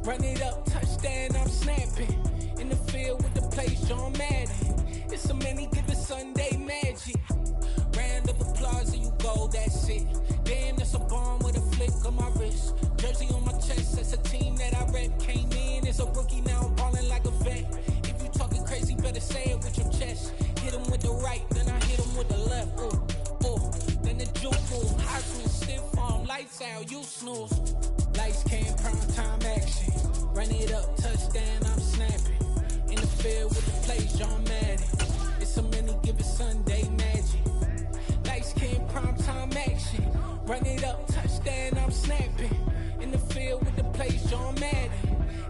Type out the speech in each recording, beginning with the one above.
Run it up, touchdown, I'm snapping. In the field with the place, John Madden. It's so many, give it Sunday magic. Round of applause and you go, that's it. Damn, that's a bomb with a flick on my wrist. Jersey on my chest, that's a team that I rep. Came in as a rookie, now I'm ballin' like a vet. If you talking crazy, better say it with your chest. Hit him with the right, then I hit him with the left. Then the juke move, high swing, stiff arm, lights out, you snooze. Lights came, prime time action. Run it up, touchdown, I'm snapping. In the field with the plays, John Madden. It's so many, give it Sunday magic. Lights came, prime time action. Run it up, touchdown, I'm snapping. In the field with the plays, John Madden.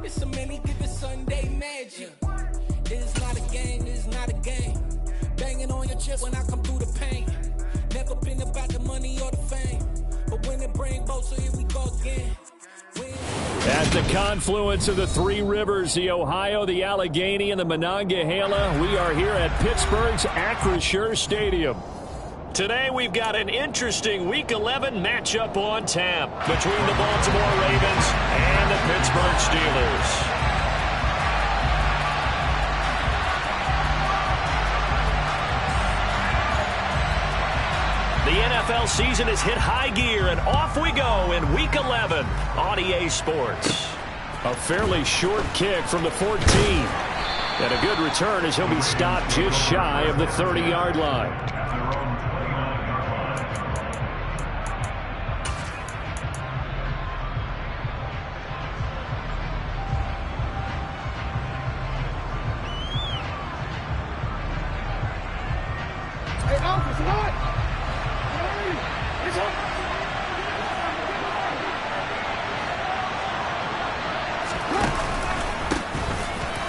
It's so many, give it Sunday magic. This is not a game, this is not a game. Banging on your chest when I come through the paint. Never been about the money or the fame. But when it bring both, so here we go again. At the confluence of the three rivers, the Ohio, the Allegheny, and the Monongahela, we are here at Pittsburgh's Acrisure Stadium. Today we've got an interesting Week 11 matchup on tap between the Baltimore Ravens and the Pittsburgh Steelers. The NFL season has hit high gear, and off we go in Week 11 on EA Sports. A fairly short kick from the 14. And a good return as he'll be stopped just shy of the 30-yard line.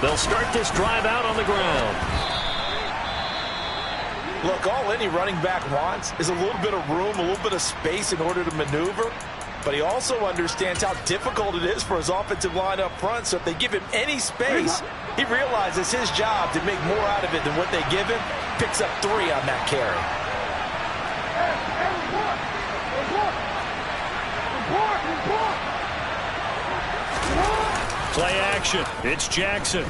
They'll start this drive out on the ground. Look, all any running back wants is a little bit of room, a little bit of space in order to maneuver. But he also understands how difficult it is for his offensive line up front. So if they give him any space, he realizes his job to make more out of it than what they give him. Picks up 3 on that carry. Play action. It's Jackson.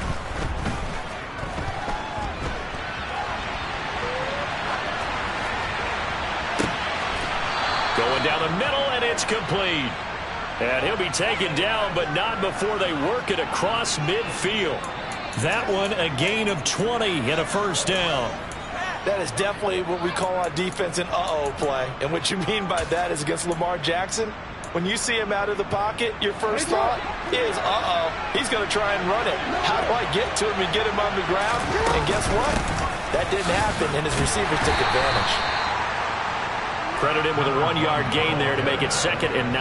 Going down the middle, and it's complete. And he'll be taken down, but not before they work it across midfield. That one, a gain of 20 and a first down. That is definitely what we call on defense an uh-oh play. And what you mean by that is against Lamar Jackson, when you see him out of the pocket, your first thought is, uh-oh, he's going to try and run it. How do I get to him and get him on the ground? And guess what? That didn't happen, and his receivers took advantage. Credit him with a 1-yard gain there to make it 2nd and 9.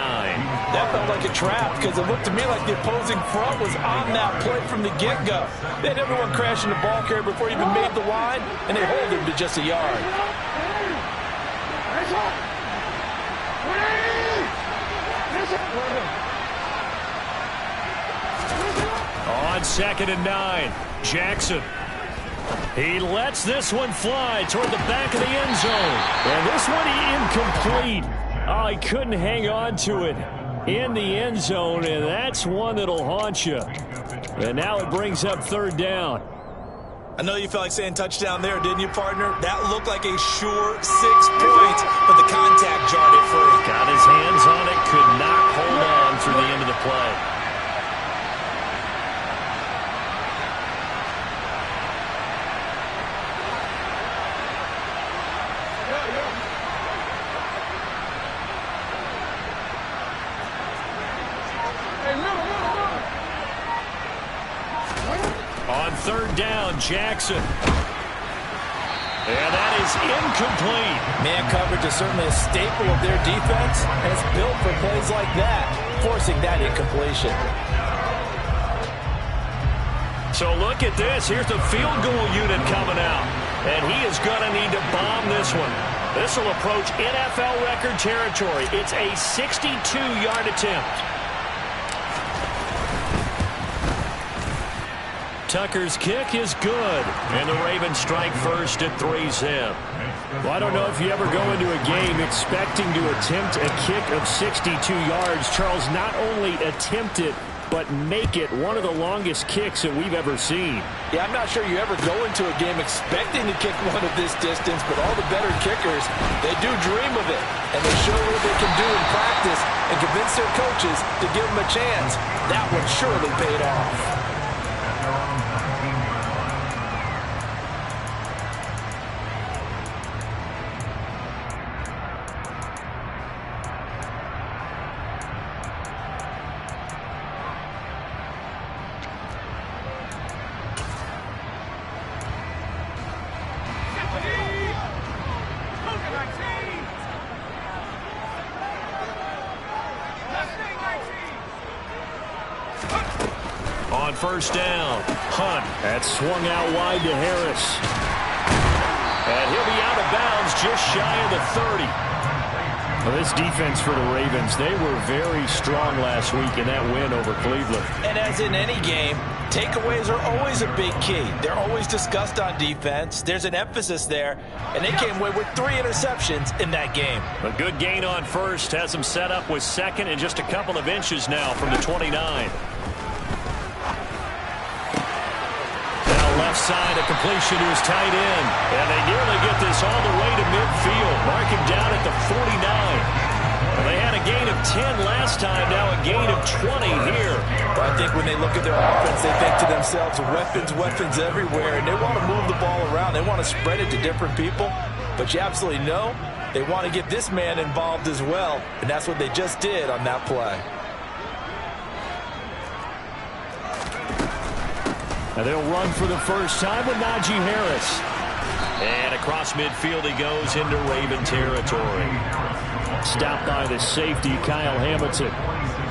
That felt like a trap because it looked to me like the opposing front was on that play from the get-go. They had everyone crashing the ball carrier before he even made the line, and they hold him to just a yard. On 2nd and 9, Jackson. He lets this one fly toward the back of the end zone. And this one incomplete. Oh, he couldn't hang on to it in the end zone, and that's one that'll haunt you. And now it brings up 3rd down. I know you felt like saying touchdown there, didn't you, partner? That looked like a sure 6 points, but the contact jarred it free. Got his hands on it, could not hold on through the end of the play. On 3rd down, Jackson. And that is incomplete. Man coverage is certainly a staple of their defense, and it's built for plays like that, forcing that incompletion. So look at this. Here's the field goal unit coming out. And he is going to need to bomb this one. This will approach NFL record territory. It's a 62-yard attempt. Tucker's kick is good, and the Ravens strike first at 3-zip. Well, I don't know if you ever go into a game expecting to attempt a kick of 62 yards. Charles, not only attempt it, but make it one of the longest kicks that we've ever seen. Yeah, I'm not sure you ever go into a game expecting to kick one of this distance, but all the better kickers, they do dream of it, and they show what they can do in practice and convince their coaches to give them a chance. That one surely paid off. On first down, Hunt. That swung out wide to Harris. And he'll be out of bounds just shy of the 30. Well, this defense for the Ravens, they were very strong last week in that win over Cleveland. And as in any game, takeaways are always a big key. They're always discussed on defense. There's an emphasis there, and they came away with 3 interceptions in that game. A good gain on first has them set up with second and just a couple of inches now from the 29. Left side, a completion to his tight end. And they nearly get this all the way to midfield. Mark him down at the 49. Well, they had a gain of 10 last time, now a gain of 20 here. But I think when they look at their offense, they think to themselves, weapons everywhere, and they want to move the ball around. They want to spread it to different people. But you absolutely know they want to get this man involved as well, and that's what they just did on that play. And they'll run for the first time with Najee Harris. And across midfield he goes into Raven territory. Stopped by the safety, Kyle Hamilton.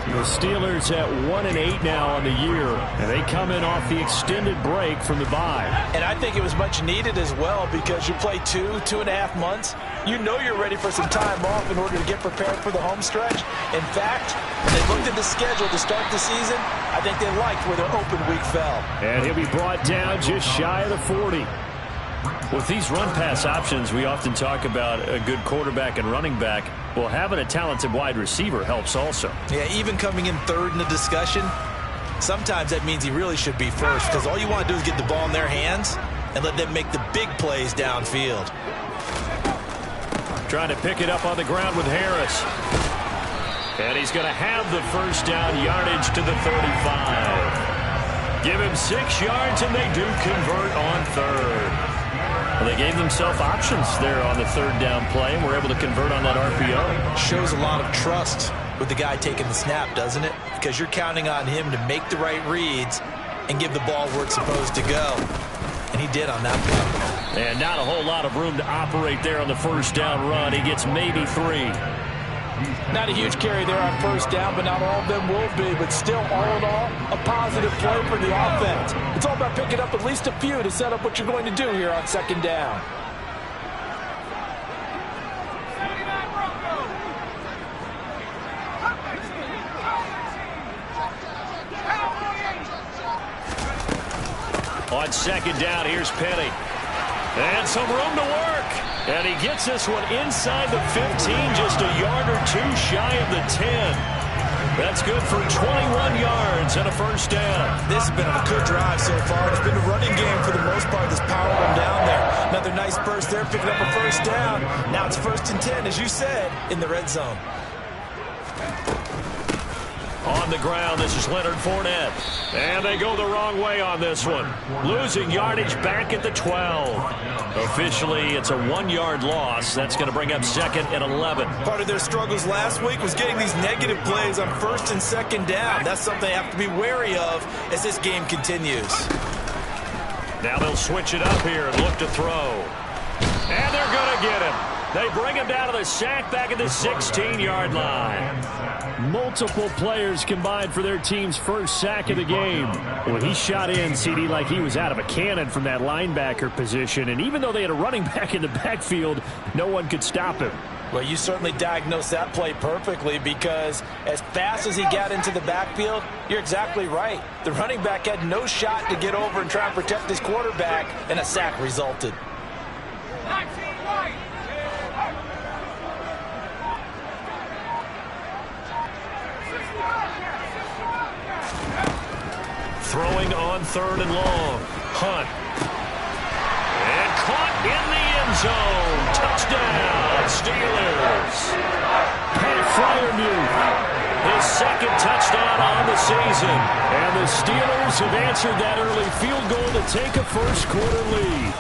The Steelers at 1-8 now on the year, and they come in off the extended break from the bye. And I think it was much needed as well because you play 2.5 months. You know you're ready for some time off in order to get prepared for the home stretch. In fact, when they looked at the schedule to start the season, I think they liked where their open week fell. And he'll be brought down just shy of the 40. With these run-pass options, we often talk about a good quarterback and running back. Well, having a talented wide receiver helps also. Yeah, even coming in third in the discussion, sometimes that means he really should be first because all you want to do is get the ball in their hands and let them make the big plays downfield. Trying to pick it up on the ground with Harris. And he's going to have the first down yardage to the 35. Give him 6 yards, and they do convert on third. Well, they gave themselves options there on the third down play, and were able to convert on that RPO. Shows a lot of trust with the guy taking the snap, doesn't it? Because you're counting on him to make the right reads and give the ball where it's supposed to go. And he did on that play. And not a whole lot of room to operate there on the first down run. He gets maybe 3. Not a huge carry there on first down, but not all of them will be. But still, all in all, a positive play for the offense. It's all about picking up at least a few to set up what you're going to do here on second down. On second down, here's Penny. And some room to work. And he gets this one inside the 15, just a yard or 2 shy of the 10. That's good for 21 yards and a first down. This has been a good drive so far. It's been a running game for the most part that's powered them down there. Another nice burst there, picking up a first down. Now it's 1st and 10, as you said, in the red zone. On the ground, this is Leonard Fournette. And they go the wrong way on this one. Losing yardage back at the 12. Officially, it's a 1-yard loss. That's going to bring up 2nd and 11. Part of their struggles last week was getting these negative plays on 1st and 2nd down. That's something they have to be wary of as this game continues. Now they'll switch it up here and look to throw. And they're going to get him. They bring him down to the sack back at the 16-yard line. Multiple players combined for their team's first sack of the game. Well, he shot in, CD, like he was out of a cannon from that linebacker position. And even though they had a running back in the backfield, no one could stop him. Well, you certainly diagnosed that play perfectly because as fast as he got into the backfield, you're exactly right. The running back had no shot to get over and try and protect his quarterback, and a sack resulted. Throwing on 3rd and long. Hunt. And caught in the end zone. Touchdown, Steelers. Pat Freiermuth, his 2nd touchdown on the season. And the Steelers have answered that early field goal to take a first-quarter lead.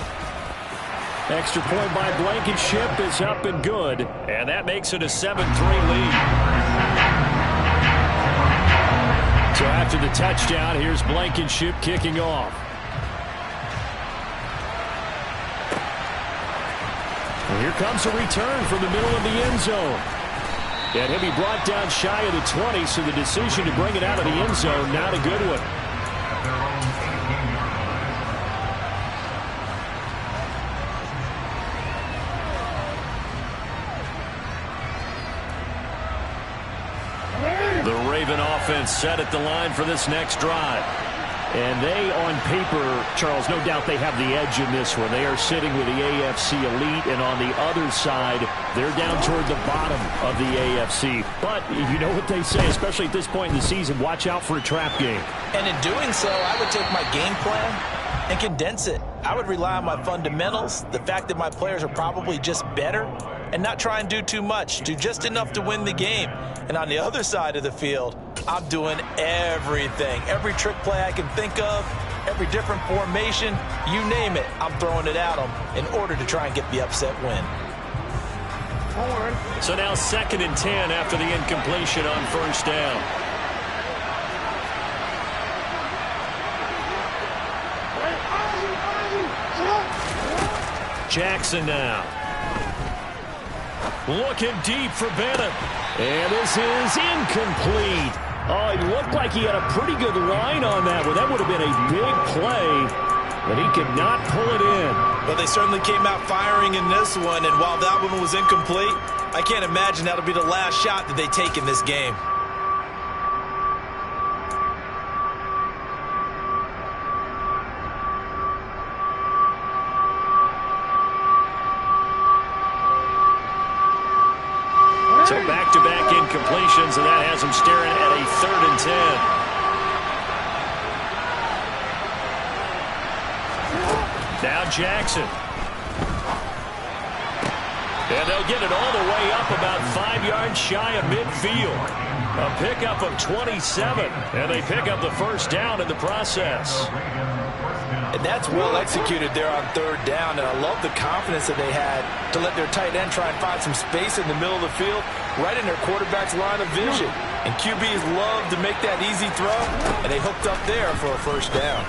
Extra point by Blankenship is up and good. And that makes it a 7-3 lead. So after the touchdown, here's Blankenship kicking off. And here comes a return from the middle of the end zone. And he'll be brought down shy of the 20, so the decision to bring it out of the end zone, not a good one. The Raven offense set at the line for this next drive. And they, on paper, Charles, no doubt they have the edge in this one. They are sitting with the AFC elite, and on the other side, they're down toward the bottom of the AFC. But you know what they say, especially at this point in the season, watch out for a trap game. And in doing so, I would take my game plan and condense it. I would rely on my fundamentals, the fact that my players are probably just better, and not try and do too much, do just enough to win the game. And on the other side of the field, I'm doing everything. Every trick play I can think of, every different formation, you name it, I'm throwing it at them in order to try and get the upset win. So now 2nd and 10 after the incompletion on 1st down. Jackson now. Looking deep for Bennett. And this is incomplete. Oh, it looked like he had a pretty good line on that one. That would have been a big play, but he could not pull it in. Well, they certainly came out firing in this one, and while that one was incomplete, I can't imagine that'll be the last shot that they take in this game. So back-to-back incompletions, and that has them staring at a 3rd and 10. Now Jackson. And they'll get it all the way up about 5 yards shy of midfield. A pickup of 27, and they pick up the 1st down in the process. And that's well executed there on 3rd down, and I love the confidence that they had to let their tight end try and find some space in the middle of the field, right in their quarterback's line of vision. And QBs love to make that easy throw, and they hooked up there for a 1st down.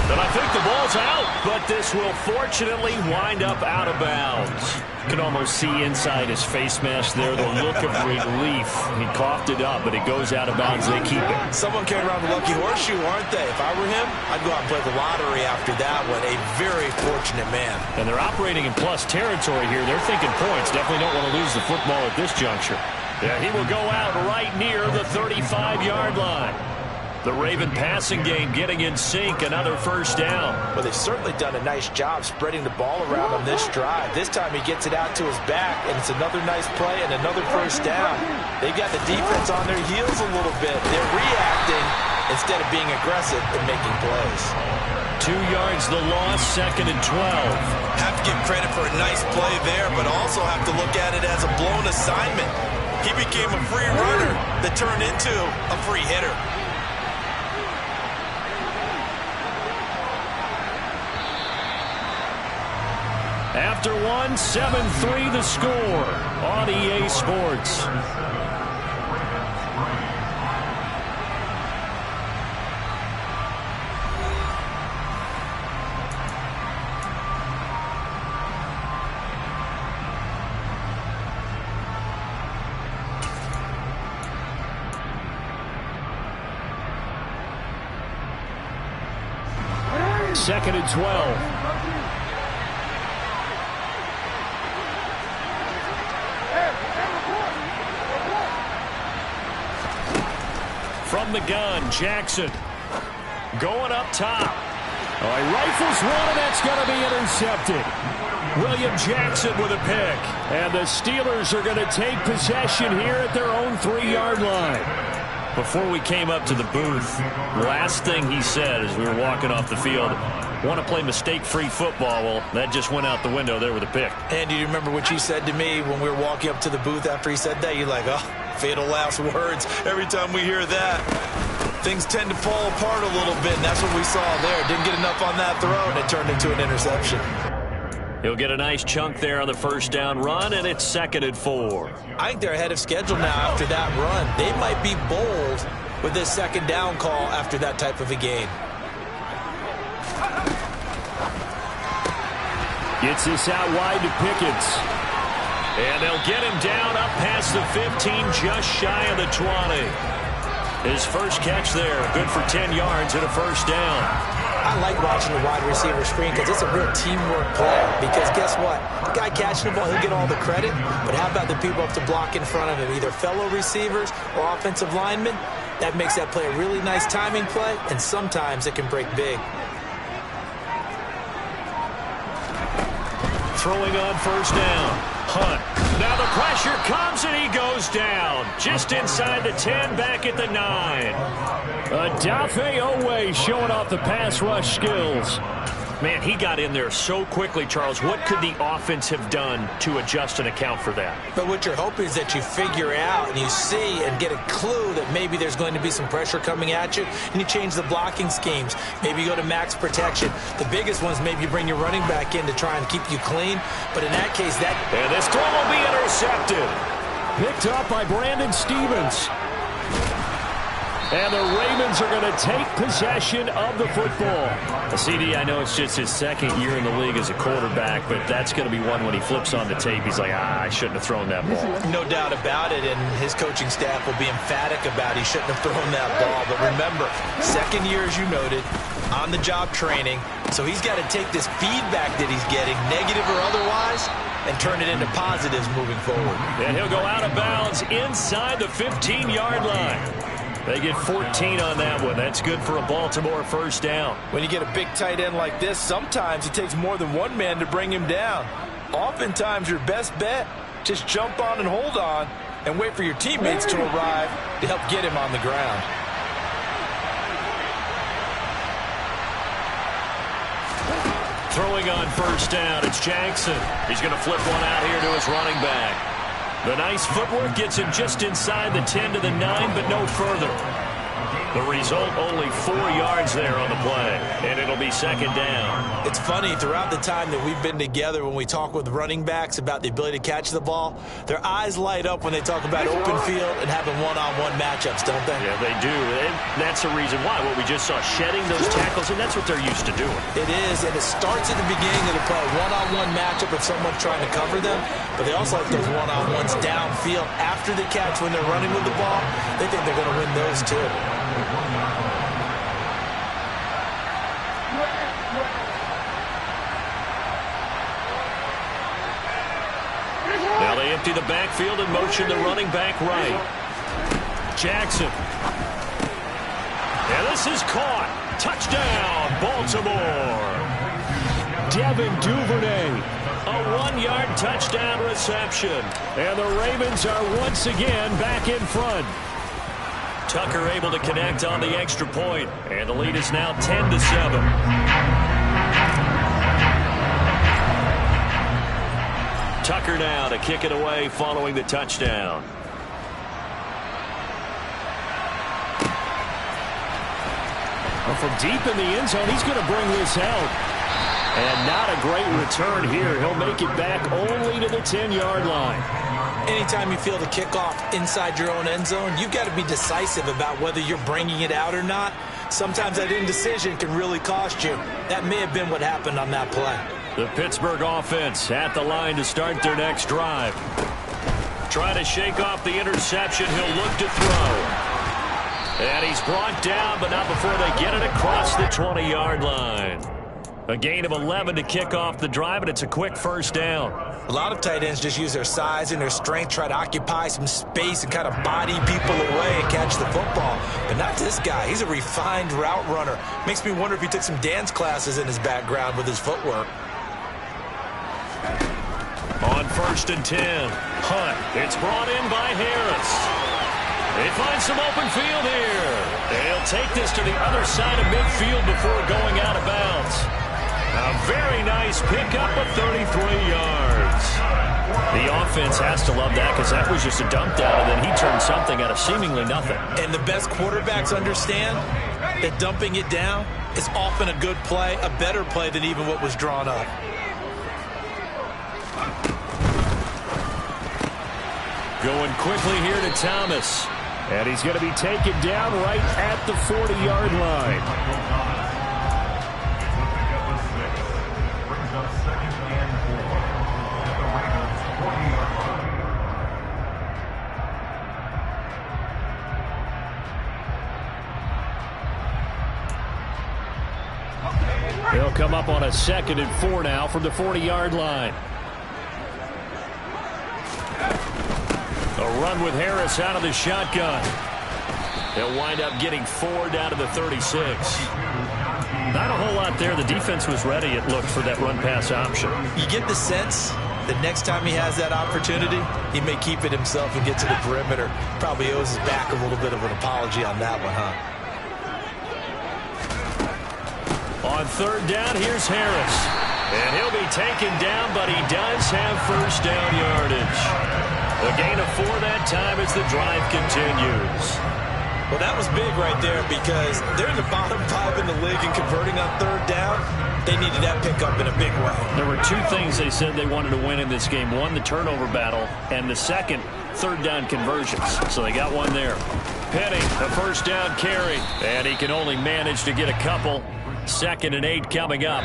And I think the ball's out, but this will fortunately wind up out of bounds. You can almost see inside his face mask there the look of relief. He coughed it up, but it goes out of bounds. They keep it. Someone carried around the lucky horseshoe, aren't they? If I were him, I'd go out and play the lottery after that one. A very fortunate man. And they're operating in plus territory here. They're thinking points. Definitely don't want to lose the football at this juncture. Yeah, he will go out right near the 35-yard line. The Raven passing game getting in sync, another 1st down. Well, they've certainly done a nice job spreading the ball around on this drive. This time he gets it out to his back, and it's another nice play and another 1st down. They've got the defense on their heels a little bit. They're reacting instead of being aggressive and making plays. 2 yards the loss, 2nd and 12. Have to give credit for a nice play there, but also have to look at it as a blown assignment. He became a free runner that turned into a free hitter. After one, 7-3 the score on EA Sports. Second and 12. From the gun, Jackson going up top. All right, rifles one, and that's going to be intercepted. William Jackson with a pick. And the Steelers are going to take possession here at their own 3-yard line. Before we came up to the booth, last thing he said as we were walking off the field, want to play mistake-free football. Well, that just went out the window there with a pick. And do you remember what you said to me when we were walking up to the booth after he said that? You're like, oh, fatal last words. Every time we hear that, things tend to fall apart a little bit, and that's what we saw there. Didn't get enough on that throw, and it turned into an interception. He'll get a nice chunk there on the first down run, and it's 2nd and 4. I think they're ahead of schedule now after that run. They might be bold with this 2nd down call after that type of a game. Gets this out wide to Pickens. And they'll get him down up past the 15, just shy of the 20. His first catch there, good for 10 yards and a first down. I like watching the wide receiver screen because it's a real teamwork play. Because guess what? The guy catching the ball, he'll get all the credit. But how about the people up to block in front of him, either fellow receivers or offensive linemen? That makes that play a really nice timing play, and sometimes it can break big. Throwing on first down. Hunt. Now the pressure comes and he goes down. Just inside the 10, back at the 9. Odafe Oweh showing off the pass rush skills. Man, he got in there so quickly, Charles. What could the offense have done to adjust and account for that? But what you're hoping is that you figure out and you see and get a clue that maybe there's going to be some pressure coming at you, and you change the blocking schemes. Maybe you go to max protection. The biggest one is maybe you bring your running back in to try and keep you clean. But in that case, that... And this throw will be intercepted. Picked up by Brandon Stephens. And the Ravens are going to take possession of the football. CD, I know it's just his 2nd year in the league as a quarterback, but that's going to be one when he flips on the tape. He's like, I shouldn't have thrown that ball. No doubt about it, and his coaching staff will be emphatic about he shouldn't have thrown that ball. But remember, 2nd year, as you noted, on-the-job training, so he's got to take this feedback that he's getting, negative or otherwise, and turn it into positives moving forward. And he'll go out of bounds inside the 15-yard line. They get 14 on that one. That's good for a Baltimore first down. When you get a big tight end like this, sometimes it takes more than one man to bring him down. Oftentimes, your best bet, just jump on and hold on and wait for your teammates to arrive to help get him on the ground. Throwing on first down, it's Jackson. He's going to flip one out here to his running back. The nice footwork gets him just inside the 10 to the 9, but no further. The result, only 4 yards there on the play, and it'll be 2nd down. It's funny, throughout the time that we've been together, when we talk with running backs about the ability to catch the ball, their eyes light up when they talk about open field and having one-on-one matchups, don't they? Yeah, they do, and that's the reason why. What we just saw, shedding those tackles, and that's what they're used to doing. It is, and it starts at the beginning of the play, one-on-one matchup if someone's trying to cover them, but they also like those one-on-ones downfield after the catch when they're running with the ball. They think they're going to win those too. Now they empty the backfield and motion the running back right. Jackson. And this is caught. Touchdown, Baltimore. Devin Duvernay. A 1-yard touchdown reception. And the Ravens are once again back in front. Tucker able to connect on the extra point. And the lead is now 10-7. Tucker now to kick it away following the touchdown. Well, from deep in the end zone, he's going to bring this out. And not a great return here. He'll make it back only to the 10-yard line. Anytime you feel the kickoff inside your own end zone, you've got to be decisive about whether you're bringing it out or not. Sometimes that indecision can really cost you. That may have been what happened on that play. The Pittsburgh offense at the line to start their next drive. Trying to shake off the interception. He'll look to throw. And he's brought down, but not before they get it across the 20-yard line. A gain of 11 to kick off the drive, and it's a quick first down. A lot of tight ends just use their size and their strength, try to occupy some space and kind of body people away and catch the football. But not this guy. He's a refined route runner. Makes me wonder if he took some dance classes in his background with his footwork. On 1st and 10, Hunt. It's brought in by Harris. They find some open field here. They'll take this to the other side of midfield before going out of bounds. A very nice pickup of 33 yards. The offense has to love that because that was just a dump down, and then he turned something out of seemingly nothing. And the best quarterbacks understand that dumping it down is often a good play, a better play than even what was drawn up. Going quickly here to Thomas. And he's going to be taken down right at the 40-yard line. He'll come up on a 2nd and 4 now from the 40-yard line. A run with Harris out of the shotgun. They'll wind up getting 4 down to the 36. Not a whole lot there. The defense was ready, it looked, for that run-pass option. You get the sense that next time he has that opportunity, he may keep it himself and get to the perimeter. Probably owes his back a little bit of an apology on that one, huh? On 3rd down, here's Harris. And he'll be taken down, but he does have first down yardage. A gain of 4 that time as the drive continues. Well, that was big right there because they're in the bottom 5 in the league and converting on 3rd down. They needed that pickup in a big way. There were 2 things they said they wanted to win in this game. One, the turnover battle, and the second, 3rd down conversions. So they got one there. Penny, a first down carry. And he can only manage to get a couple. 2nd and 8 coming up.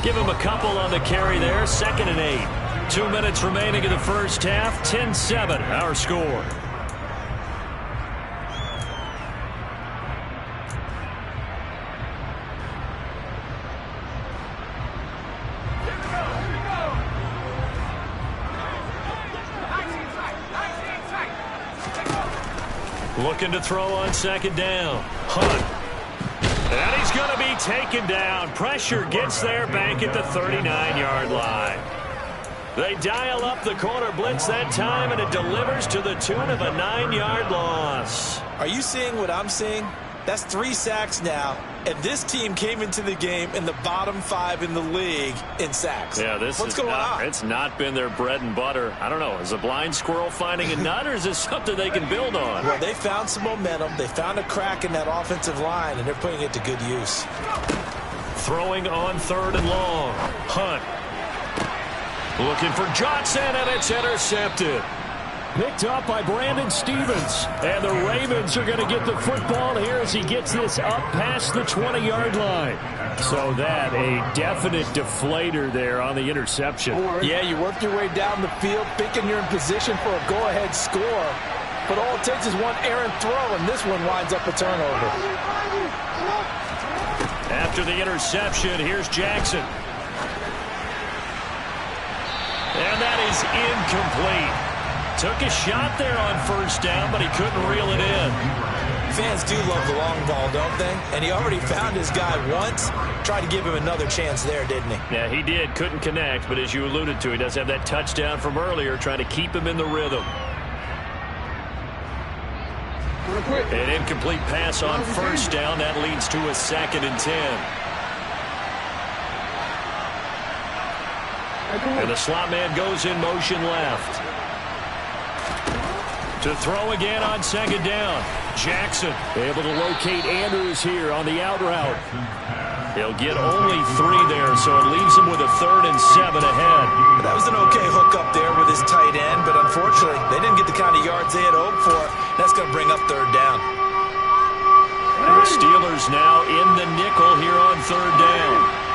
Give him a couple on the carry there. 2nd and 8. 2 minutes remaining in the first half. 10-7, our score. Looking to throw on 2nd down. Hunt. And he's going to be taken down. Pressure gets there back at the 39-yard line. They dial up the corner blitz that time, and it delivers to the tune of a 9-yard loss. Are you seeing what I'm seeing? That's 3 sacks now, and this team came into the game in the bottom 5 in the league in sacks. Yeah, what's going on? It's not been their bread and butter. I don't know. Is a blind squirrel finding a nut, or is this something they can build on? Well, they found some momentum. They found a crack in that offensive line, and they're putting it to good use. Throwing on 3rd and long. Hunt. Looking for Johnson, and it's intercepted. Picked up by Brandon Stevens. And the Ravens are going to get the football here as he gets this up past the 20-yard line. So that, a definite deflator there on the interception. Yeah, you work your way down the field, thinking you're in position for a go-ahead score. But all it takes is one errant throw, and this one winds up a turnover. After the interception, here's Jackson. And that is incomplete. Took a shot there on 1st down, but he couldn't reel it in. Fans do love the long ball, don't they? And he already found his guy once. Tried to give him another chance there, didn't he? Yeah, he did. Couldn't connect, but as you alluded to, he does have that touchdown from earlier, trying to keep him in the rhythm. An incomplete pass on 1st down. That leads to a 2nd and 10. And the slot man goes in motion left. To throw again on 2nd down. Jackson able to locate Andrews here on the out route. He'll get only 3 there, so it leaves him with a 3rd and 7 ahead. That was an okay hook up there with his tight end, but unfortunately, they didn't get the kind of yards they had hoped for. That's going to bring up 3rd down. The Steelers now in the nickel here on 3rd down.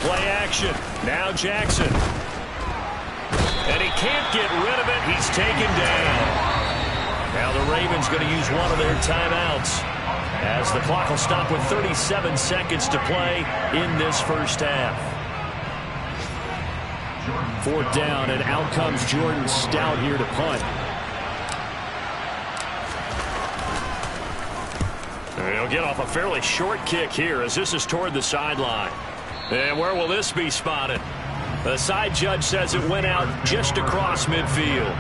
Play action. Now Jackson. And he can't get rid of it. He's taken down. Now the Ravens going to use one of their timeouts as the clock will stop with 37 seconds to play in this first half. 4th down, and out comes Jordan Stout here to punt. And he'll get off a fairly short kick here as this is toward the sideline. And where will this be spotted? The side judge says it went out just across midfield.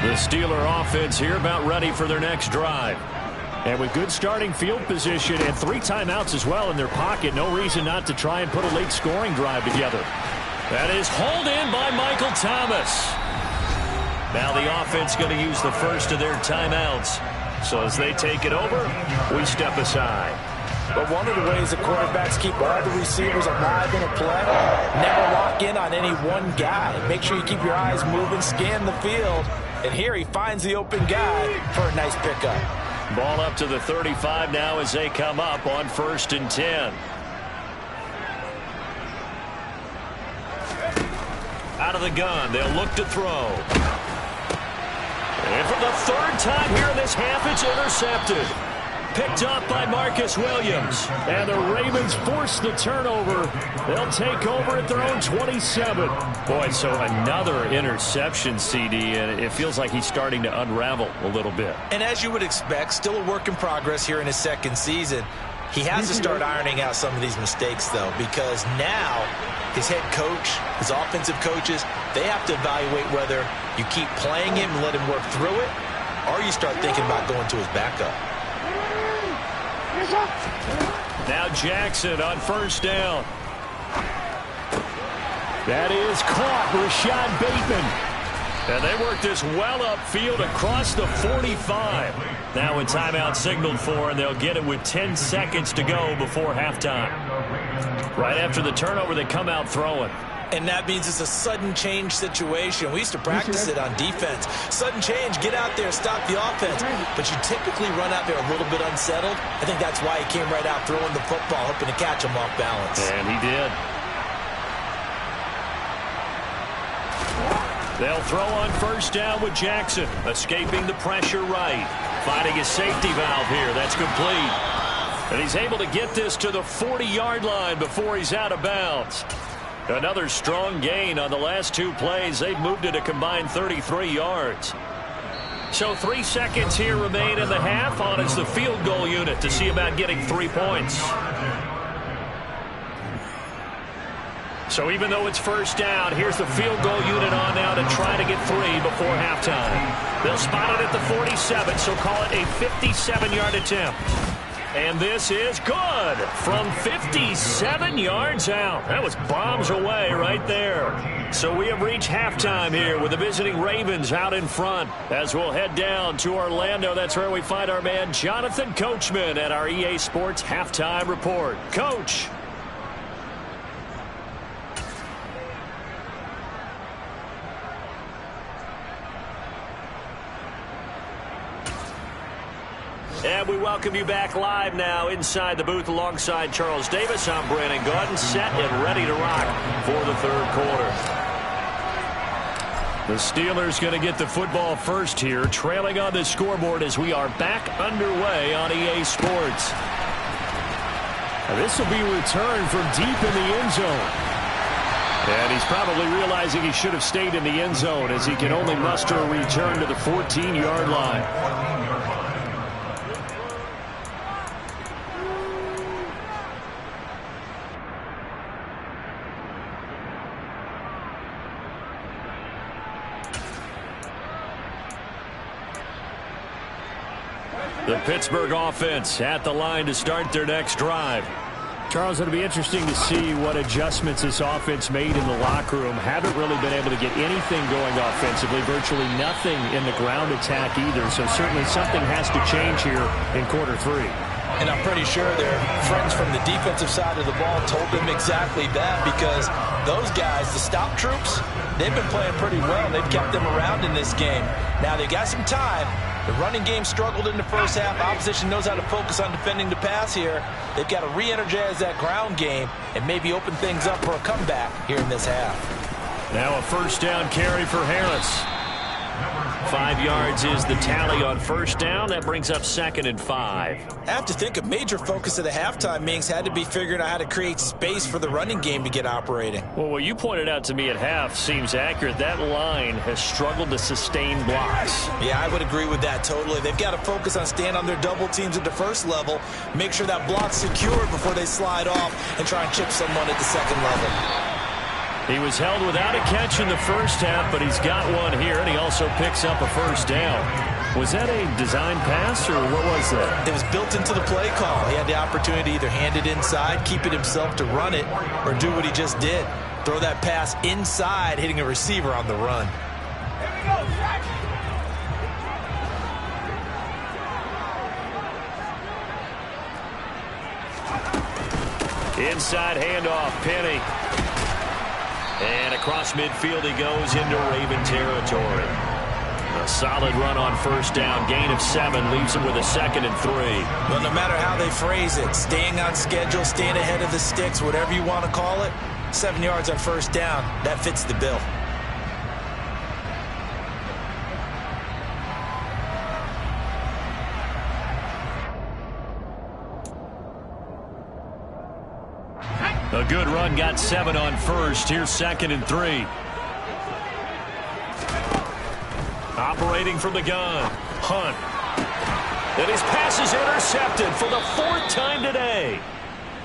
The Steeler offense here about ready for their next drive. And with good starting field position and 3 timeouts as well in their pocket, no reason not to try and put a late scoring drive together. That is hauled in by Michael Thomas. Now the offense going to use the first of their timeouts. So as they take it over, we step aside. But one of the ways the quarterbacks keep all the receivers alive in a play, never lock in on any one guy. Make sure you keep your eyes moving, scan the field. And here he finds the open guy for a nice pickup. Ball up to the 35 now as they come up on 1st and 10. Out of the gun, they'll look to throw. And for the 3rd time here in this half, it's intercepted. Picked up by Marcus Williams. And the Ravens force the turnover. They'll take over at their own 27. Boy, so another interception, CD, and it feels like he's starting to unravel a little bit. And as you would expect, still a work in progress here in his 2nd season. He has to start ironing out some of these mistakes, though, because now his head coach, his offensive coaches, they have to evaluate whether you keep playing him and let him work through it, or you start thinking about going to his backup. Now Jackson on 1st down. That is caught, Rashad Bateman. And they work this well upfield across the 45. Now a timeout signaled for, and they'll get it with 10 seconds to go before halftime. Right after the turnover, they come out throwing. And that means it's a sudden change situation. We used to practice it on defense. Sudden change, get out there, stop the offense. But you typically run out there a little bit unsettled. I think that's why he came right out throwing the football, hoping to catch him off balance. And he did. They'll throw on 1st down with Jackson, escaping the pressure right. Finding his safety valve here. That's complete. And he's able to get this to the 40-yard line before he's out of bounds. Another strong gain on the last 2 plays. They've moved it a combined 33 yards. So 3 seconds here remain in the half on as the field goal unit to see about getting 3 points. So even though it's 1st down, here's the field goal unit on now to try to get 3 before halftime. They'll spot it at the 47, so call it a 57-yard attempt. And this is good from 57 yards out. That was bombs away right there. So we have reached halftime here with the visiting Ravens out in front. As we'll head down to Orlando, that's where we find our man Jonathan Coachman at our EA Sports Halftime Report. Coach. And we welcome you back live now inside the booth alongside Charles Davis. I'm Brandon Gaudin, set and ready to rock for the 3rd quarter. The Steelers going to get the football first here, trailing on the scoreboard as we are back underway on EA Sports. Now this will be returned from deep in the end zone. And he's probably realizing he should have stayed in the end zone as he can only muster a return to the 14-yard line. The Pittsburgh offense at the line to start their next drive. Charles, it'll be interesting to see what adjustments this offense made in the locker room. Haven't really been able to get anything going offensively, virtually nothing in the ground attack either. So certainly something has to change here in quarter 3. And I'm pretty sure their friends from the defensive side of the ball told them exactly that, because those guys, the stop troops, they've been playing pretty well. They've kept them around in this game. Now they've got some time. The running game struggled in the first half. Opposition knows how to focus on defending the pass here. They've got to re-energize that ground game and maybe open things up for a comeback here in this half. Now a 1st down carry for Harris. 5 yards is the tally on first down. That brings up 2nd and 5. I have to think a major focus of the halftime meetings had to be figuring out how to create space for the running game to get operating. Well, what you pointed out to me at half seems accurate. That line has struggled to sustain blocks. Yeah, I would agree with that totally. They've got to focus on staying on their double teams at the first level, make sure that block's secured before they slide off and try and chip someone at the second level. He was held without a catch in the first half, but he's got one here, and he also picks up a first down. Was that a design pass, or what was that? It was built into the play call. He had the opportunity to either hand it inside, keep it himself to run it, or do what he just did. Throw that pass inside, hitting a receiver on the run. Here we go, Jack. Inside handoff, Penny. And across midfield he goes into Raven territory. A solid run on first down. Gain of 7 leaves him with a 2nd and 3. Well, no matter how they phrase it, staying on schedule, staying ahead of the sticks, whatever you want to call it, 7 yards on first down, that fits the bill. A good run, got 7 on first. Here's 2nd and 3. Operating from the gun, Hunt. And his pass is intercepted for the 4th time today.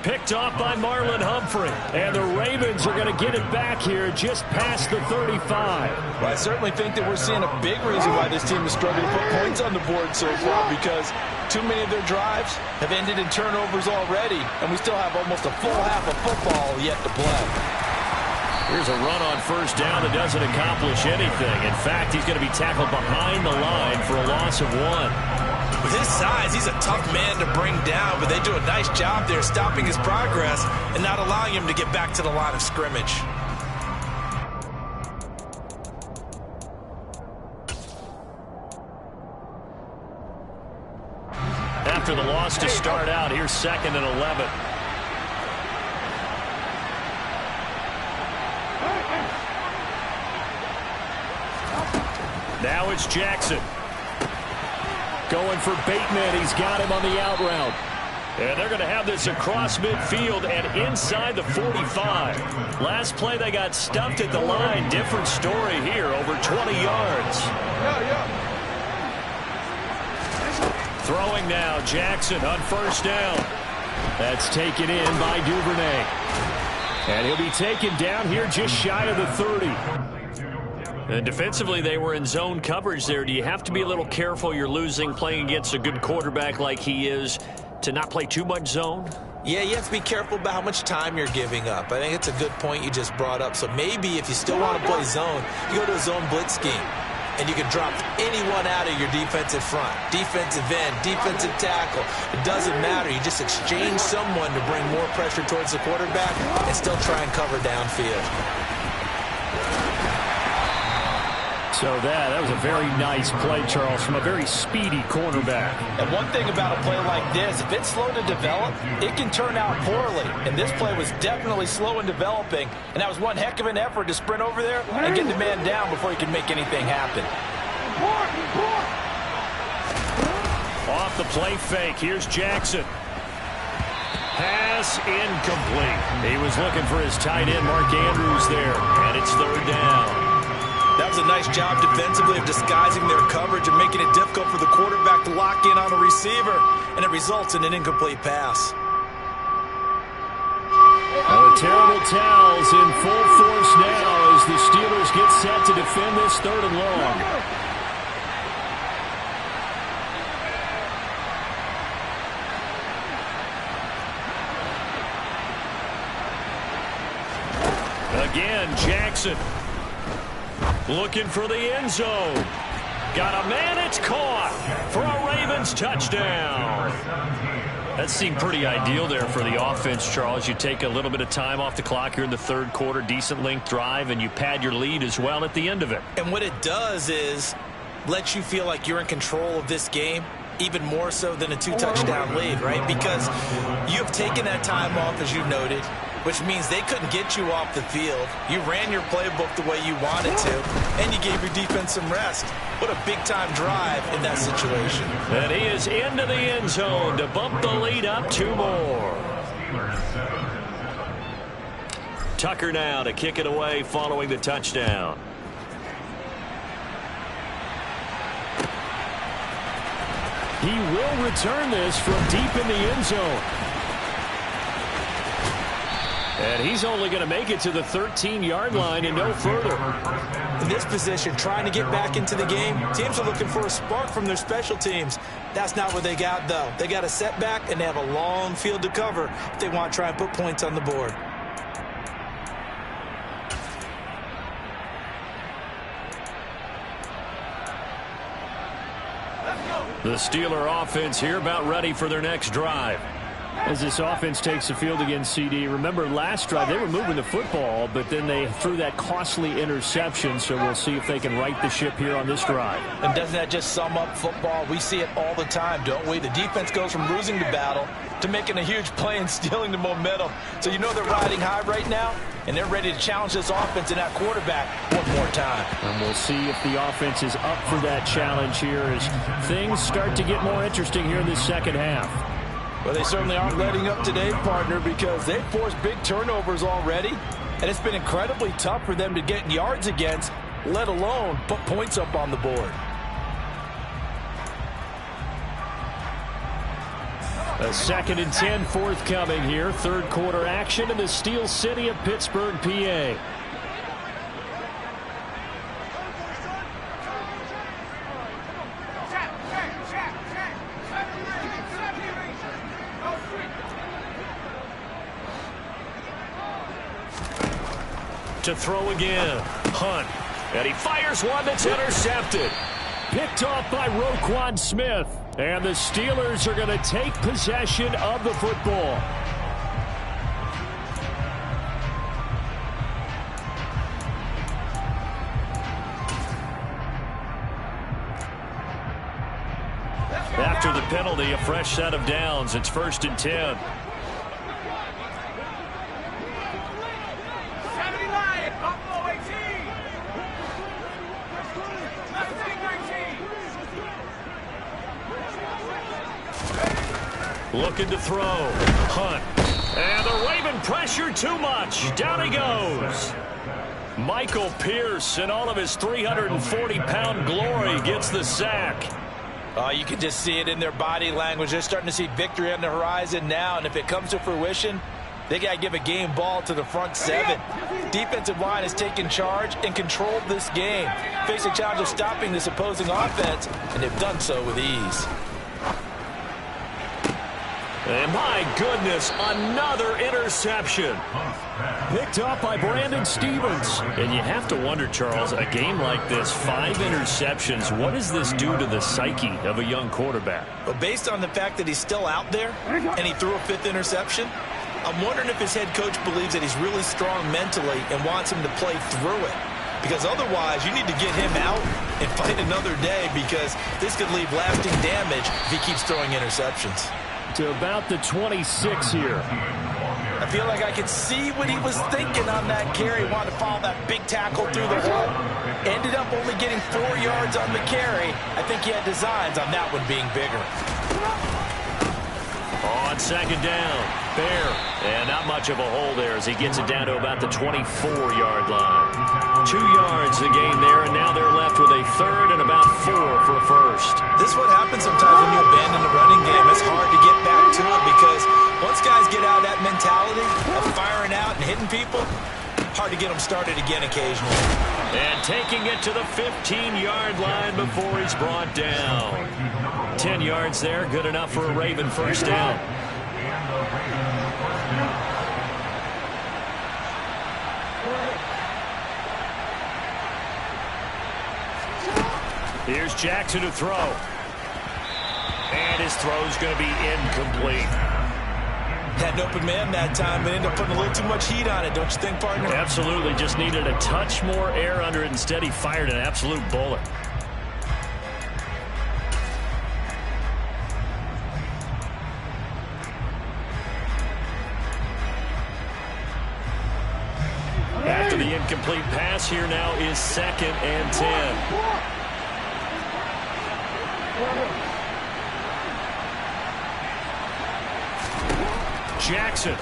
Picked off by Marlon Humphrey. And the Ravens are going to get it back here just past the 35. Well, I certainly think that we're seeing a big reason why this team is struggling to put points on the board so far, because too many of their drives have ended in turnovers already, and we still have almost a full half of football yet to play. Here's a run on first down that doesn't accomplish anything. In fact, he's going to be tackled behind the line for a loss of 1. With his size, he's a tough man to bring down, but they do a nice job there stopping his progress and not allowing him to get back to the line of scrimmage. After the loss to start out, here's 2nd and 11. Now it's Jackson. Going for Bateman. He's got him on the out route. And they're going to have this across midfield and inside the 45. Last play they got stuffed at the line. Different story here, over 20 yards. Throwing now, Jackson on first down. That's taken in by Duvernay. And he'll be taken down here just shy of the 30. And defensively, they were in zone coverage there. Do you have to be a little careful? You're losing, playing against a good quarterback like he is, to not play too much zone? Yeah, you have to be careful about how much time you're giving up. I think it's a good point you just brought up. So maybe if you still want to play zone, you go to a zone blitz scheme. And you can drop anyone out of your defensive front. Defensive end, defensive tackle. It doesn't matter. You just exchange someone to bring more pressure towards the quarterback and still try and cover downfield. So that was a very nice play, Charles, from a very speedy cornerback. And one thing about a play like this, if it's slow to develop, it can turn out poorly. And this play was definitely slow in developing. And that was one heck of an effort to sprint over there and get the man down before he can make anything happen. Off the play fake. Here's Jackson. Pass incomplete. He was looking for his tight end, Mark Andrews, there. And it's 3rd down. That was a nice job defensively of disguising their coverage and making it difficult for the quarterback to lock in on a receiver, and it results in an incomplete pass. The terrible towels in full force now as the Steelers get set to defend this 3rd and long. Again, Jackson. Looking for the end zone. Got a man, it's caught for a Ravens touchdown. That seemed pretty ideal there for the offense, Charles. You take a little bit of time off the clock here in the 3rd quarter, decent length drive, and you pad your lead as well at the end of it. And what it does is lets you feel like you're in control of this game. even more so than a 2-touchdown lead, right? Because you've taken that time off, as you noted, which means they couldn't get you off the field. You ran your playbook the way you wanted to, and you gave your defense some rest. What a big-time drive in that situation. And he is into the end zone to bump the lead up 2 more. Tucker now to kick it away following the touchdown. He will return this from deep in the end zone. And he's only going to make it to the 13-yard line and no further. In this position, trying to get back into the game, teams are looking for a spark from their special teams. That's not what they got, though. They got a setback, and they have a long field to cover if they want to try and put points on the board. The Steeler offense here about ready for their next drive. As this offense takes the field against CD, remember last drive they were moving the football, but then they threw that costly interception, so we'll see if they can right the ship here on this drive. And doesn't that just sum up football? We see it all the time, don't we? The defense goes from losing the battle to making a huge play and stealing the momentum. So you know they're riding high right now, and they're ready to challenge this offense and that quarterback one more time. And we'll see if the offense is up for that challenge here as things start to get more interesting here in this second half. Well, they certainly aren't letting up today, partner, because they've forced big turnovers already, and it's been incredibly tough for them to get yards against, let alone put points up on the board. A 2nd and 10 forthcoming here. Third quarter action in the Steel City of Pittsburgh, PA. To throw again. Hunt. And he fires one that's intercepted. Picked off by Roquan Smith. And the Steelers are going to take possession of the football. After the penalty, a fresh set of downs. It's 1st and 10. Looking to throw. Hunt. And the Raven pressure too much. Down he goes. Michael Pierce in all of his 340-pound glory gets the sack. You can just see it in their body language. They're starting to see victory on the horizon now, and if it comes to fruition, they got to give a game ball to the front 7. Defensive line has taken charge and controlled this game. Facing a challenge of stopping this opposing offense, and they've done so with ease. And my goodness, another interception. Picked up by Brandon Stephens. And you have to wonder, Charles, a game like this, 5 interceptions, what does this do to the psyche of a young quarterback? Well, based on the fact that he's still out there and he threw a 5th interception, I'm wondering if his head coach believes that he's really strong mentally and wants him to play through it. Because otherwise, you need to get him out and fight another day, because this could leave lasting damage if he keeps throwing interceptions. To about the 26 here. I feel like I could see what he was thinking on that carry. Wanted to follow that big tackle through the hole. Ended up only getting 4 yards on the carry. I think he had designs on that one being bigger. On 2nd down, Bear. And not much of a hole there as he gets it down to about the 24-yard line. 2 yards the gain there, and now they're left with a 3rd and about 4 for a first. This is what happens sometimes when you abandon the running game. It's hard to get back to it, because once guys get out of that mentality of firing out and hitting people, hard to get them started again occasionally. And taking it to the 15-yard line before he's brought down. 10 yards there, good enough for a Raven first down. Here's Jackson to throw. And his throw's going to be incomplete. Had an open man that time, but ended up putting a little too much heat on it, don't you think, partner? Absolutely. Just needed a touch more air under it. Instead, he fired an absolute bullet. after the incomplete pass. Here now is 2nd and 10. Jackson.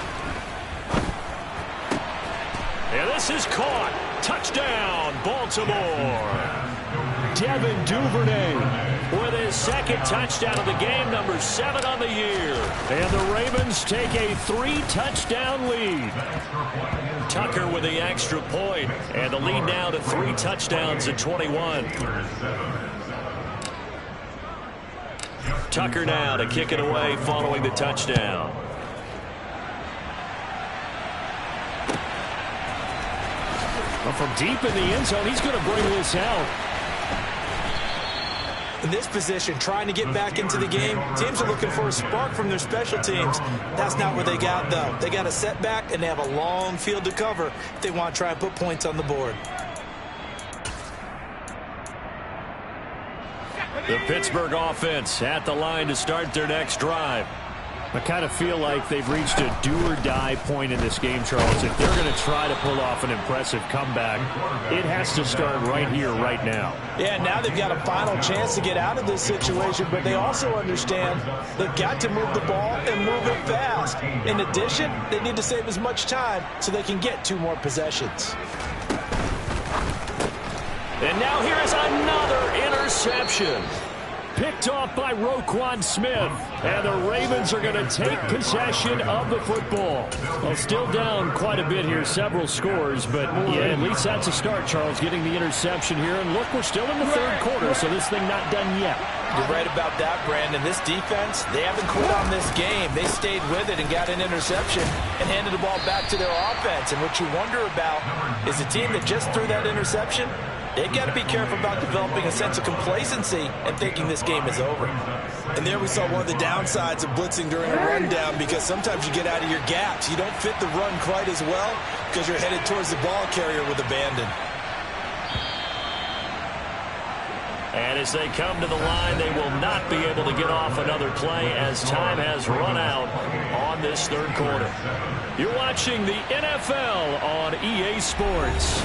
And this is caught. Touchdown, Baltimore. Devin Duvernay with his 2nd touchdown of the game, number 7 on the year. And the Ravens take a 3-touchdown lead. Tucker with the extra point, and the lead now to 3 touchdowns at 21. Tucker now to kick it away following the touchdown. Well, from deep in the end zone, he's going to bring this out. In this position, trying to get back into the game, teams are looking for a spark from their special teams. That's not what they got, though. They got a setback, and they have a long field to cover if they want to try and put points on the board. The Pittsburgh offense at the line to start their next drive. I kind of feel like they've reached a do-or-die point in this game, Charles. If they're going to try to pull off an impressive comeback, it has to start right here, right now. Yeah, now they've got a final chance to get out of this situation, but they also understand they've got to move the ball and move it fast. In addition, they need to save as much time so they can get 2 more possessions. And now here is another interception. Picked off by Roquan Smith. And the Ravens are going to take possession of the football. Well, still down quite a bit here, several scores. But, yeah, at least that's a start, Charles, getting the interception here. And, look, we're still in the 3rd quarter, so this thing not done yet. You're right about that, Brandon. This defense, they haven't quit on this game. They stayed with it and got an interception and handed the ball back to their offense. And what you wonder about is the team that just threw that interception, they've got to be careful about developing a sense of complacency and thinking this game is over. And there we saw one of the downsides of blitzing during a rundown, because sometimes you get out of your gaps. You don't fit the run quite as well because you're headed towards the ball carrier with abandon. And as they come to the line, they will not be able to get off another play as time has run out on this 3rd quarter. You're watching the NFL on EA Sports.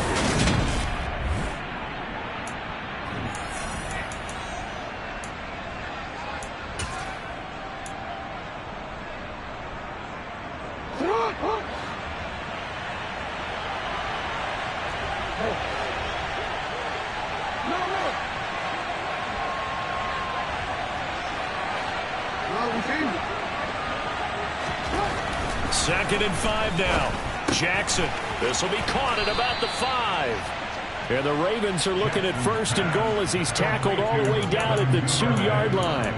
Second and 5 now. Jackson. This will be caught at about the 5. And the Ravens are looking at 1st and goal as he's tackled all the way down at the 2-yard line.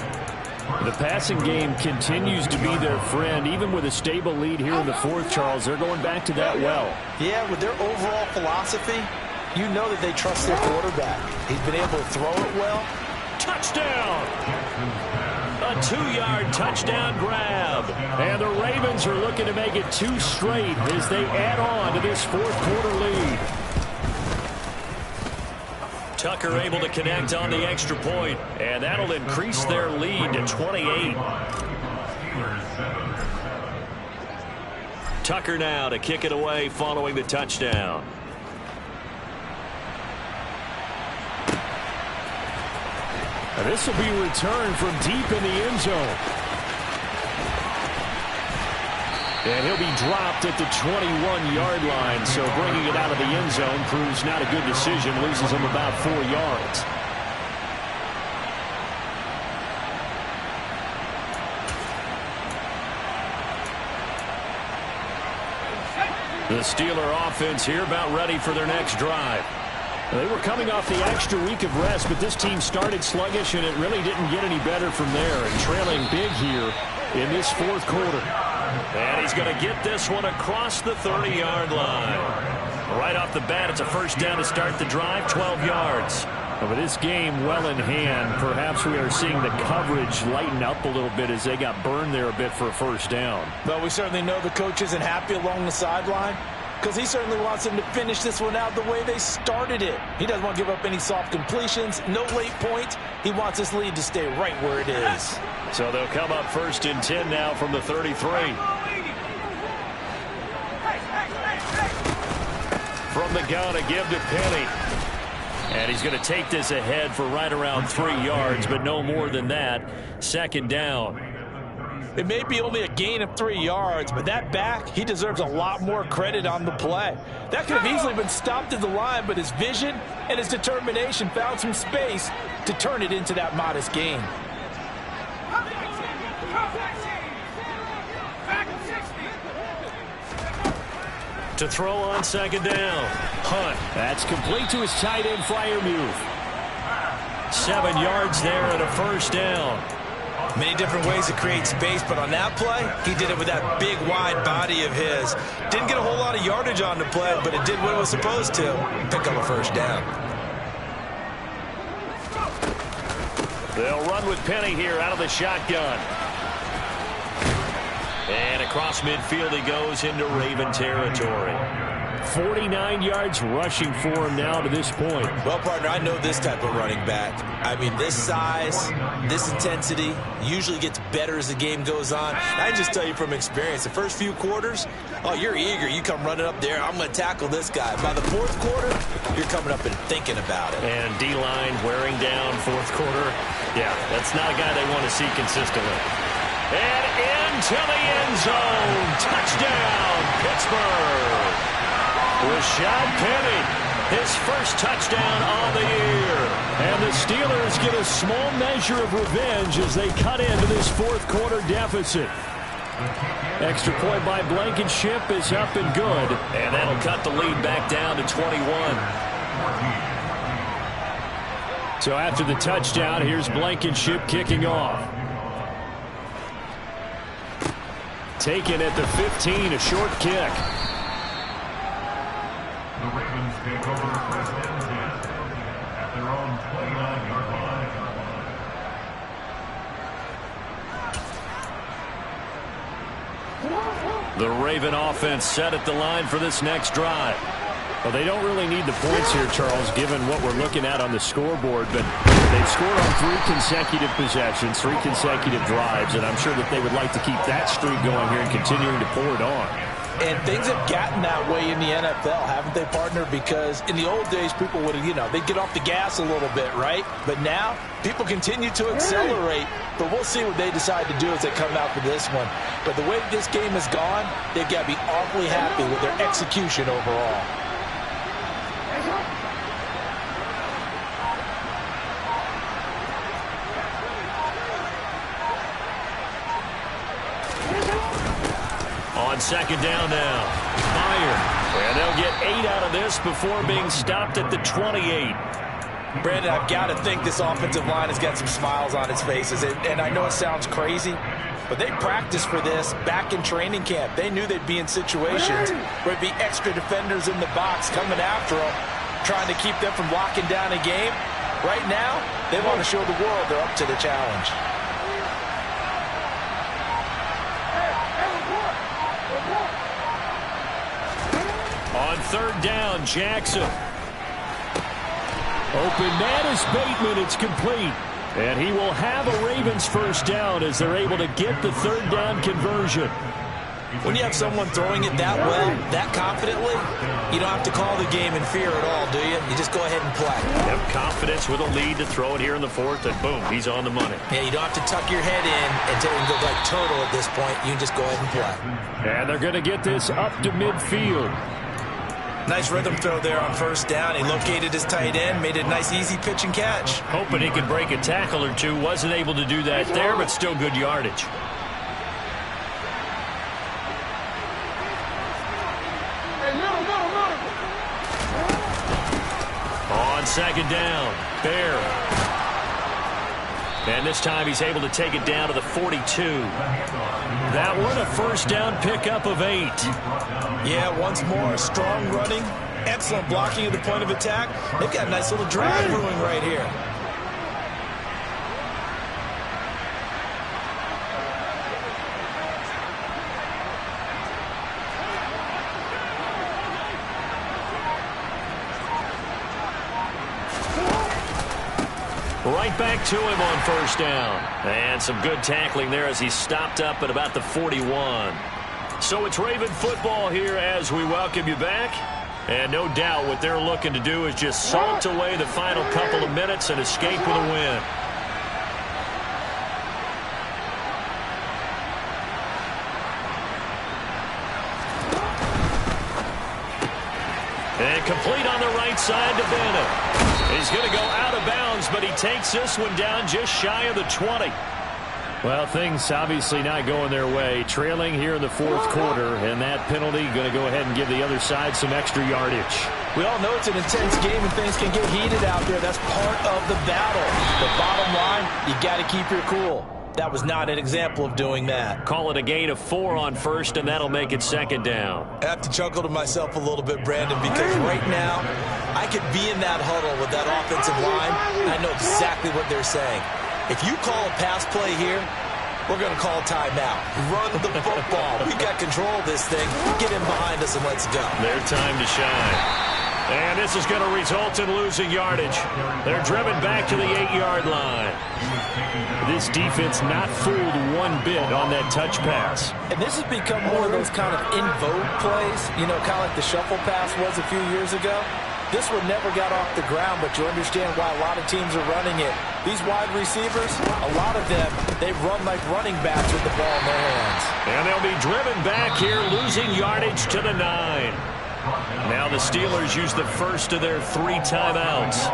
The passing game continues to be their friend. Even with a stable lead here in the 4th, Charles, they're going back to that well. Yeah, with their overall philosophy, you know that they trust their quarterback. He's been able to throw it well. Touchdown! A 2-yard touchdown grab. And the Ravens are looking to make it 2 straight as they add on to this 4th quarter lead. Tucker able to connect on the extra point, and that'll increase their lead to 28. Tucker now to kick it away following the touchdown. And this will be returned from deep in the end zone. And he'll be dropped at the 21-yard line, so bringing it out of the end zone proves not a good decision, loses him about 4 yards. The Steeler offense here about ready for their next drive. They were coming off the extra week of rest, but this team started sluggish, and it really didn't get any better from there. And trailing big here in this 4th quarter. And he's going to get this one across the 30-yard line. Right off the bat, it's a 1st down to start the drive, 12 yards. But this game well in hand. Perhaps we are seeing the coverage lighten up a little bit as they got burned there a bit for a 1st down. But we certainly know the coach isn't happy along the sideline, because he certainly wants them to finish this one out the way they started it. He doesn't want to give up any soft completions, no late points. He wants this lead to stay right where it is. So they'll come up 1st and 10 now from the 33. from the gun to give to Penny. And he's going to take this ahead for right around 3 yards, but no more than that. Second down. It may be only a gain of 3 yards, but that back, he deserves a lot more credit on the play. That could have easily been stopped at the line, but his vision and his determination found some space to turn it into that modest gain. To throw on second down. Hunt. That's complete to his tight end Freiermuth. 7 yards there and a first down. Many different ways to create space, but on that play, he did it with that big, wide body of his. Didn't get a whole lot of yardage on the play, but it did what it was supposed to. Pick up a first down. They'll run with Penny here out of the shotgun. And across midfield he goes into Raven territory. 49 yards rushing for him now to this point. Well, partner, I know this type of running back. I mean, this size, this intensity usually gets better as the game goes on. I just tell you from experience, the first few quarters, oh, you're eager. You come running up there, I'm going to tackle this guy. By the fourth quarter, you're coming up and thinking about it. And D-line wearing down fourth quarter. Yeah, that's not a guy they want to see consistently. And into the end zone. Touchdown, Pittsburgh. Rashad Penny, his first touchdown on the year. And the Steelers get a small measure of revenge as they cut into this fourth quarter deficit. Extra point by Blankenship is up and good. And that'll cut the lead back down to 21. So after the touchdown, here's Blankenship kicking off. Taken at the 15, a short kick. The Ravens take over first and 10 at their own 29-yard line. The Raven offense set at the line for this next drive. Well, they don't really need the points here, Charles, given what we're looking at on the scoreboard. But they've scored on 3 consecutive possessions, 3 consecutive drives, and I'm sure that they would like to keep that streak going here and continuing to pour it on. And things have gotten that way in the NFL, haven't they, partner? Because in the old days, people would, they'd get off the gas a little bit, right? But now, people continue to accelerate. But we'll see what they decide to do as they come out for this one. But the way this game has gone, they've got to be awfully happy with their execution overall. On second down now, Meyer. And they'll get 8 out of this before being stopped at the 28. Brandon, I've got to think this offensive line has got some smiles on its faces. And I know it sounds crazy, but they practiced for this back in training camp. They knew they'd be in situations where it'd be extra defenders in the box coming after them, trying to keep them from locking down a game. Right now, they want to show the world they're up to the challenge. On third down, Jackson. Open man is Bateman. It's complete. And he will have a Ravens first down as they're able to get the third down conversion. When you have someone throwing it that well, that confidently, you don't have to call the game in fear at all, do you? You just go ahead and play. Have confidence with a lead to throw it here in the fourth, and boom, he's on the money. Yeah, you don't have to tuck your head in and go like turtle at this point. You can just go ahead and play. And they're going to get this up to midfield. Nice rhythm throw there on first down. He located his tight end, made a nice easy pitch and catch. Hoping he could break a tackle or two. Wasn't able to do that there, but still good yardage. On second down, Bear. And this time he's able to take it down to the 42. That one a first down pickup of 8. Yeah, once more, strong running, excellent blocking at the point of attack. They've got a nice little drag brewing right here. Right back to him on first down. And some good tackling there as he stopped up at about the 41. So it's Raven football here as we welcome you back. And no doubt what they're looking to do is just salt away the final couple of minutes and escape with a win. And complete on the right side to Bennett. He's going to go out of bounds, but he takes this one down just shy of the 20. Well, things obviously not going their way. Trailing here in the fourth quarter, and that penalty going to go ahead and give the other side some extra yardage. We all know it's an intense game and things can get heated out there. That's part of the battle. The bottom line, you got to keep your cool. That was not an example of doing that. Call it a gain of 4 on first, and that'll make it second down. I have to chuckle to myself a little bit, Brandon, because right now I could be in that huddle with that offensive line. I know exactly what they're saying. If you call a pass play here, we're going to call timeout. Run the football. We got control of this thing. Get in behind us and let's go. Their time to shine. And this is going to result in losing yardage. They're driven back to the 8-yard line. This defense not fooled one bit on that touch pass. And this has become more of those kind of in vogue plays, you know, kind of like the shuffle pass was a few years ago. This one never got off the ground, but you understand why a lot of teams are running it. These wide receivers, a lot of them, they run like running backs with the ball in their hands. And they'll be driven back here, losing yardage to the 9. Now the Steelers use the first of their 3 timeouts,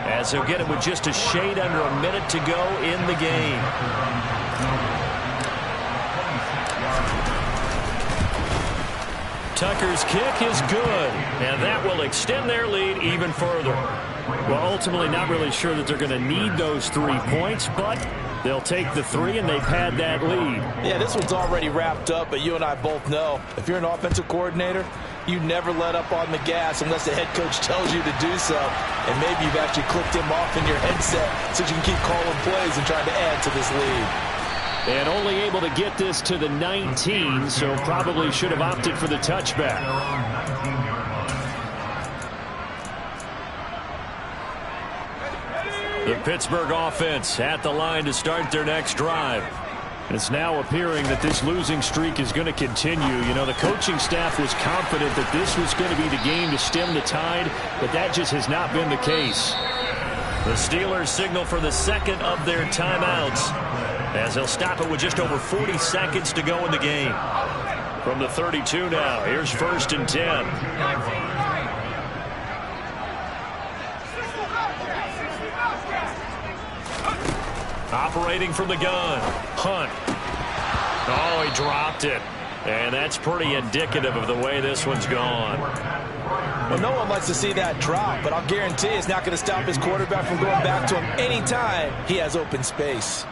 as they'll get it with just a shade under a minute to go in the game. Tucker's kick is good, and that will extend their lead even further. Well, ultimately not really sure that they're going to need those 3 points, but they'll take the 3, and they've had that lead. Yeah, this one's already wrapped up, but you and I both know if you're an offensive coordinator, you never let up on the gas unless the head coach tells you to do so. And maybe you've actually clicked him off in your headset so you can keep calling plays and trying to add to this lead. And only able to get this to the 19, so probably should have opted for the touchback. The Pittsburgh offense at the line to start their next drive. It's now appearing that this losing streak is going to continue. You know, the coaching staff was confident that this was going to be the game to stem the tide, but that just has not been the case. The Steelers signal for the second of their timeouts, as they'll stop it with just over 40 seconds to go in the game. From the 32 now, here's 1st and 10. Operating from the gun, Hunt. Oh, he dropped it. And that's pretty indicative of the way this one's gone. Well, no one likes to see that drop, but I'll guarantee it's not going to stop his quarterback from going back to him anytime he has open space.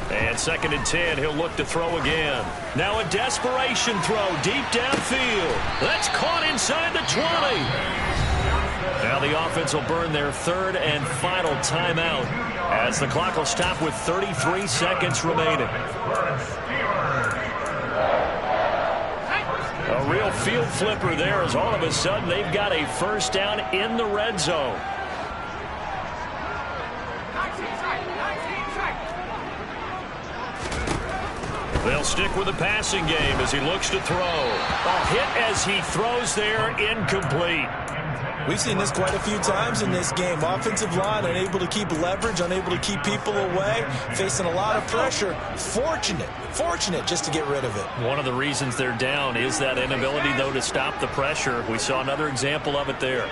And 2nd and 10, he'll look to throw again. Now a desperation throw deep downfield. That's caught inside the 20. Now the offense will burn their 3rd and final timeout, as the clock will stop with 33 seconds remaining. A real field flipper there, as all of a sudden they've got a first down in the red zone. They'll stick with the passing game as he looks to throw. A hit as he throws there, incomplete. We've seen this quite a few times in this game. Offensive line unable to keep leverage, unable to keep people away, facing a lot of pressure. Fortunate just to get rid of it. One of the reasons they're down is that inability, though, to stop the pressure. We saw another example of it there.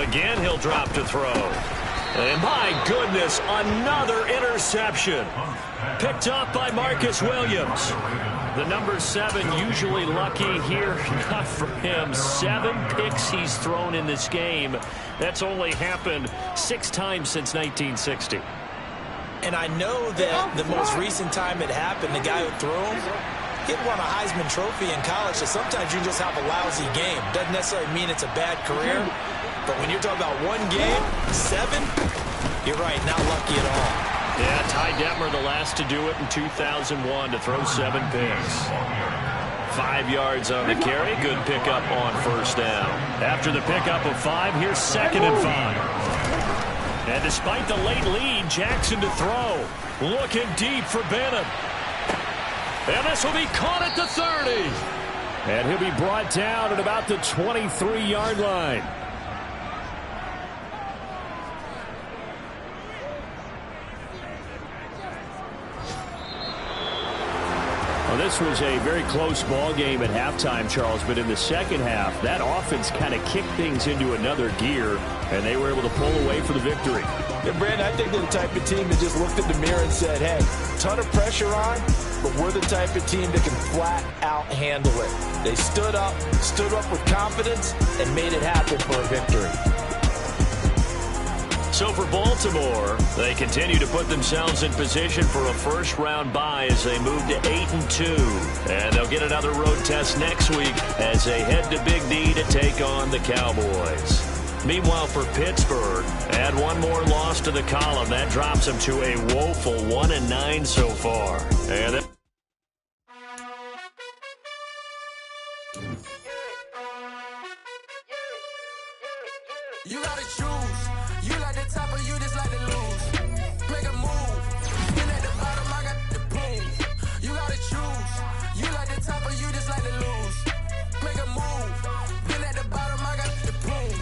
Again, he'll drop to throw. And my goodness, another interception. Picked off by Marcus Williams. The number 7 usually lucky here. Not for him. 7 picks he's thrown in this game. That's only happened 6 times since 1960. And I know that the most recent time it happened, the guy who threw him, he won a Heisman Trophy in college, so sometimes you just have a lousy game. Doesn't necessarily mean it's a bad career, but when you're talking about one game, 7, you're right, not lucky at all. Yeah, Ty Detmer the last to do it in 2001 to throw 7 picks. 5 yards on the carry. Good pickup on first down. After the pickup of 5, here's 2nd and 5. And despite the late lead, Jackson to throw. Looking deep for Bennett. And this will be caught at the 30. And he'll be brought down at about the 23-yard line. Well, this was a very close ball game at halftime, Charles, but in the second half, that offense kind of kicked things into another gear, and they were able to pull away for the victory. Yeah, Brandon, I think they're the type of team that just looked in the mirror and said, hey, ton of pressure on, but we're the type of team that can flat out handle it. They stood up with confidence, and made it happen for a victory. So for Baltimore, they continue to put themselves in position for a first-round bye as they move to 8-2. And they'll get another road test next week as they head to Big D to take on the Cowboys. Meanwhile, for Pittsburgh, add one more loss to the column. That drops them to a woeful 1-9 so far. And you gotta choose. You like the top or you just like to lose. Make a move. Been at the bottom, I got the boom. You gotta choose. You like the top or you just like to lose. Make a move. Been at the bottom, I got the boom.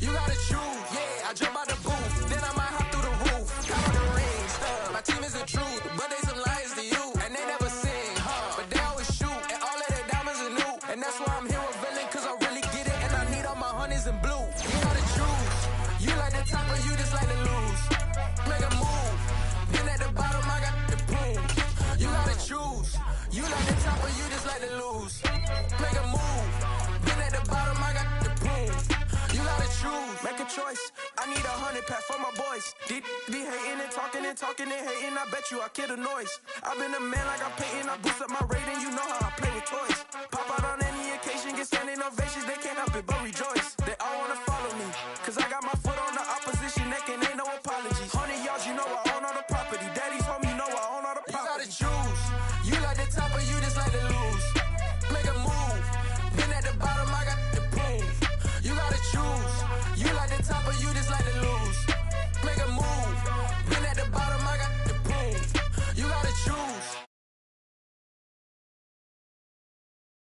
You gotta choose. Yeah, I jump out the booth. Then I might hop through the roof. Count on the rings. My team is the truth, but they some liars to you. And they never sing, but they always shoot. And all of their diamonds are new. And that's why I'm here with villain, cause I really get it. And I need all my honeys in blue. You gotta choose. You like the top or you just like to lose. Make a move. Been at the bottom, I got the boom. You gotta choose. You like the top or you just like to lose. Make a move. Been at the bottom, I got the boom. You gotta choose. Make a choice. I need 100 pack for my boys. Be hating and talking and hating. I bet you I kill the noise. I've been a man like I'm Peyton. I boost up my rating. You know how I play with toys. Pop out on any occasion, get standing ovations. They can't help it but rejoice. They all